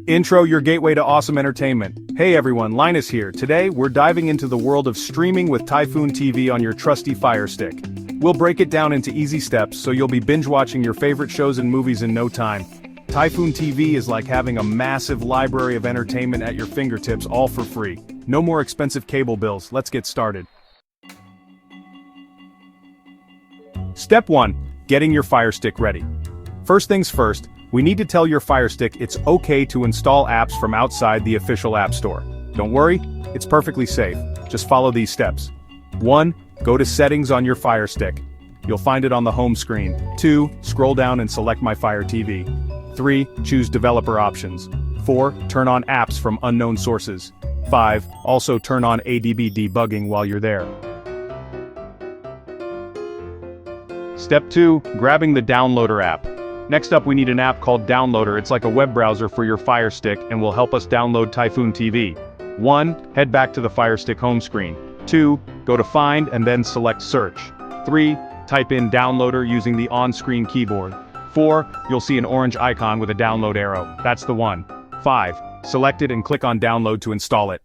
Intro, your gateway to awesome entertainment. Hey everyone, Linus here. Today, we're diving into the world of streaming with Typhoon TV on your trusty Firestick. We'll break it down into easy steps so you'll be binge-watching your favorite shows and movies in no time. Typhoon TV is like having a massive library of entertainment at your fingertips, all for free. No more expensive cable bills. Let's get started. Step 1. Getting your Firestick ready. First things first, we need to tell your Firestick it's okay to install apps from outside the official App Store. Don't worry, it's perfectly safe. Just follow these steps. 1. Go to Settings on your Firestick. You'll find it on the home screen. 2. Scroll down and select My Fire TV. 3. Choose Developer Options. 4. Turn on apps from unknown sources. 5. Also turn on ADB debugging while you're there. Step 2. Grabbing the Downloader app. Next up we need an app called Downloader. It's like a web browser for your Firestick and will help us download Typhoon TV. 1. Head back to the Firestick home screen. 2. Go to Find and then select Search. 3. Type in Downloader using the on-screen keyboard. 4. You'll see an orange icon with a download arrow. That's the one. 5. Select it and click on Download to install it.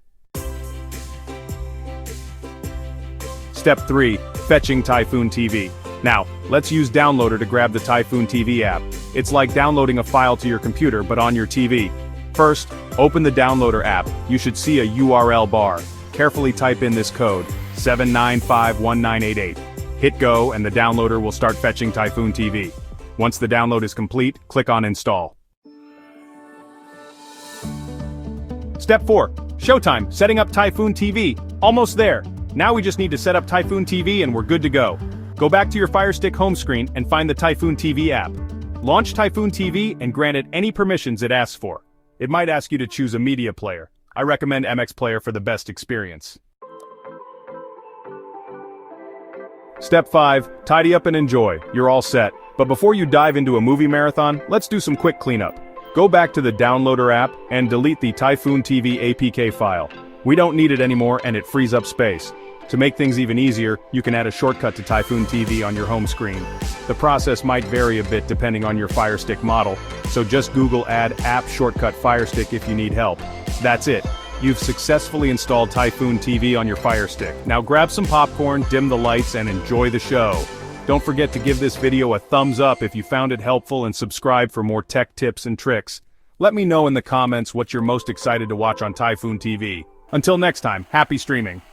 Step 3. Fetching Typhoon TV. Now, let's use Downloader to grab the Typhoon TV app. It's like downloading a file to your computer but on your TV. First, open the Downloader app. You should see a URL bar. Carefully type in this code, 7951988. Hit go and the downloader will start fetching Typhoon TV. Once the download is complete, click on Install. Step 4. Showtime, setting up Typhoon TV. Almost there. Now we just need to set up Typhoon TV and we're good to go. Go back to your Firestick home screen and find the Typhoon TV app. Launch Typhoon TV and grant it any permissions it asks for. It might ask you to choose a media player. I recommend MX Player for the best experience. Step 5. Tidy up and enjoy. You're all set. But before you dive into a movie marathon, let's do some quick cleanup. Go back to the Downloader app and delete the Typhoon TV APK file. We don't need it anymore and it frees up space. To make things even easier, you can add a shortcut to Typhoon TV on your home screen. The process might vary a bit depending on your Firestick model, so just Google add app shortcut Firestick if you need help. That's it. You've successfully installed Typhoon TV on your Firestick. Now grab some popcorn, dim the lights, and enjoy the show. Don't forget to give this video a thumbs up if you found it helpful and subscribe for more tech tips and tricks. Let me know in the comments what you're most excited to watch on Typhoon TV. Until next time, happy streaming.